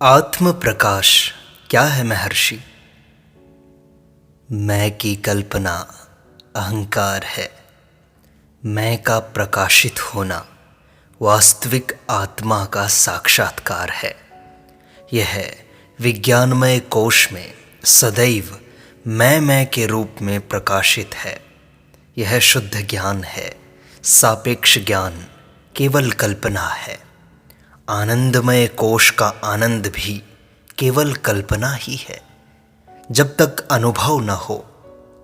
आत्म प्रकाश क्या है महर्षि? मैं की कल्पना अहंकार है। मैं का प्रकाशित होना वास्तविक आत्मा का साक्षात्कार है। यह विज्ञानमय कोश में सदैव मैं के रूप में प्रकाशित है। यह शुद्ध ज्ञान है। सापेक्ष ज्ञान केवल कल्पना है। आनंदमय कोश का आनंद भी केवल कल्पना ही है। जब तक अनुभव न हो,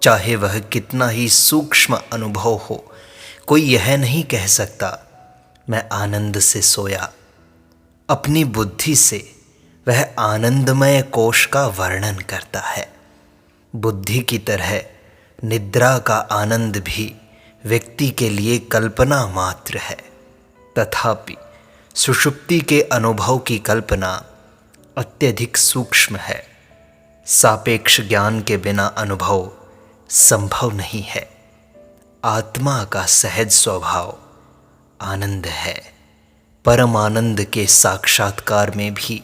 चाहे वह कितना ही सूक्ष्म अनुभव हो, कोई यह नहीं कह सकता मैं आनंद से सोया। अपनी बुद्धि से वह आनंदमय कोश का वर्णन करता है। बुद्धि की तरह निद्रा का आनंद भी व्यक्ति के लिए कल्पना मात्र है। तथापि सुषुप्ति के अनुभव की कल्पना अत्यधिक सूक्ष्म है। सापेक्ष ज्ञान के बिना अनुभव संभव नहीं है। आत्मा का सहज स्वभाव आनंद है। परम आनंद के साक्षात्कार में भी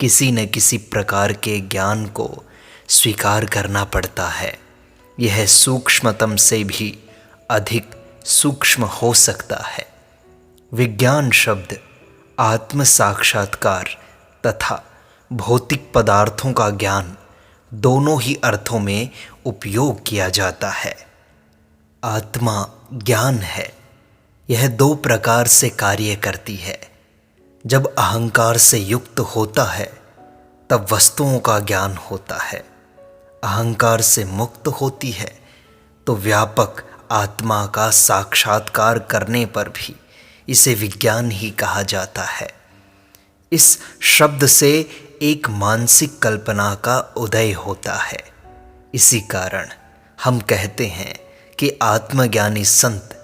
किसी न किसी प्रकार के ज्ञान को स्वीकार करना पड़ता है। यह सूक्ष्मतम से भी अधिक सूक्ष्म हो सकता है। विज्ञान शब्द आत्म साक्षात्कार तथा भौतिक पदार्थों का ज्ञान दोनों ही अर्थों में उपयोग किया जाता है। आत्मा ज्ञान है। यह दो प्रकार से कार्य करती है। जब अहंकार से युक्त होता है तब वस्तुओं का ज्ञान होता है। अहंकार से मुक्त होती है तो व्यापक आत्मा का साक्षात्कार करने पर भी इसे विज्ञान ही कहा जाता है। इस शब्द से एक मानसिक कल्पना का उदय होता है। इसी कारण हम कहते हैं कि आत्मज्ञानी संत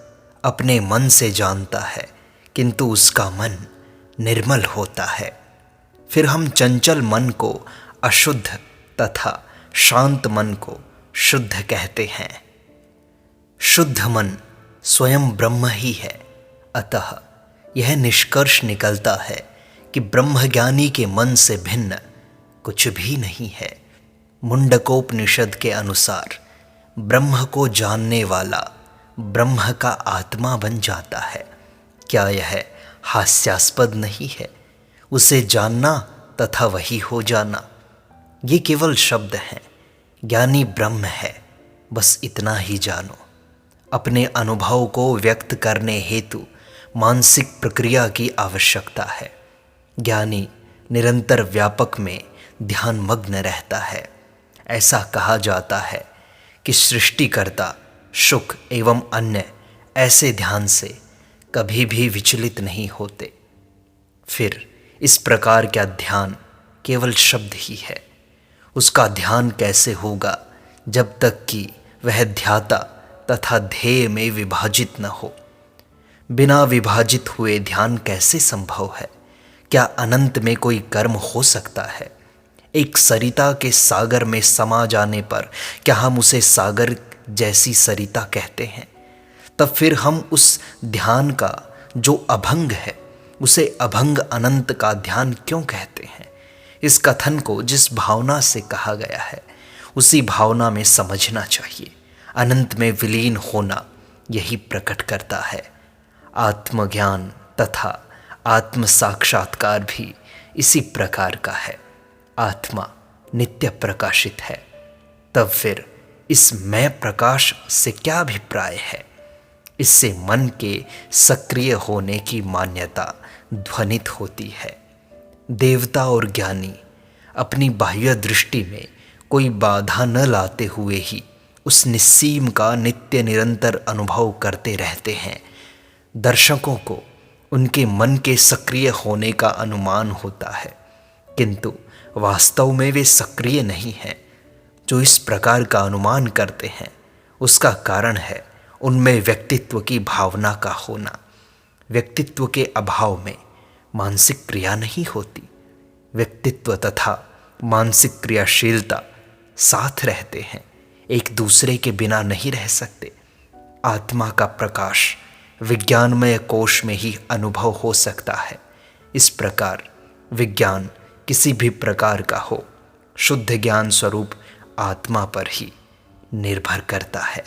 अपने मन से जानता है, किंतु उसका मन निर्मल होता है। फिर हम चंचल मन को अशुद्ध तथा शांत मन को शुद्ध कहते हैं। शुद्ध मन स्वयं ब्रह्म ही है। अतः यह निष्कर्ष निकलता है कि ब्रह्मज्ञानी के मन से भिन्न कुछ भी नहीं है। मुंडकोपनिषद के अनुसार ब्रह्म को जानने वाला ब्रह्म का आत्मा बन जाता है। क्या यह हास्यास्पद नहीं है? उसे जानना तथा वही हो जाना, ये केवल शब्द हैं। ज्ञानी ब्रह्म है, बस इतना ही जानो। अपने अनुभव को व्यक्त करने हेतु मानसिक प्रक्रिया की आवश्यकता है। ज्ञानी निरंतर व्यापक में ध्यान मग्न रहता है। ऐसा कहा जाता है कि सृष्टिकर्ता सुख एवं अन्य ऐसे ध्यान से कभी भी विचलित नहीं होते। फिर इस प्रकार का ध्यान केवल शब्द ही है। उसका ध्यान कैसे होगा जब तक कि वह ध्याता तथा ध्येय में विभाजित न हो? बिना विभाजित हुए ध्यान कैसे संभव है? क्या अनंत में कोई कर्म हो सकता है? एक सरिता के सागर में समा जाने पर क्या हम उसे सागर जैसी सरिता कहते हैं? तब फिर हम उस ध्यान का जो अभंग है उसे अभंग अनंत का ध्यान क्यों कहते हैं? इस कथन को जिस भावना से कहा गया है उसी भावना में समझना चाहिए। अनंत में विलीन होना यही प्रकट करता है। आत्मज्ञान तथा आत्म साक्षात्कार भी इसी प्रकार का है। आत्मा नित्य प्रकाशित है। तब फिर इस मैं प्रकाश से क्या अभिप्राय है? इससे मन के सक्रिय होने की मान्यता ध्वनित होती है। देवता और ज्ञानी अपनी बाह्य दृष्टि में कोई बाधा न लाते हुए ही उस निस्सीम का नित्य निरंतर अनुभव करते रहते हैं। दर्शकों को उनके मन के सक्रिय होने का अनुमान होता है, किंतु वास्तव में वे सक्रिय नहीं हैं। जो इस प्रकार का अनुमान करते हैं उसका कारण है उनमें व्यक्तित्व की भावना का होना। व्यक्तित्व के अभाव में मानसिक क्रिया नहीं होती। व्यक्तित्व तथा मानसिक क्रियाशीलता साथ रहते हैं, एक दूसरे के बिना नहीं रह सकते। आत्मा का प्रकाश विज्ञानमय कोश में ही अनुभव हो सकता है। इस प्रकार विज्ञान किसी भी प्रकार का हो, शुद्ध ज्ञान स्वरूप आत्मा पर ही निर्भर करता है।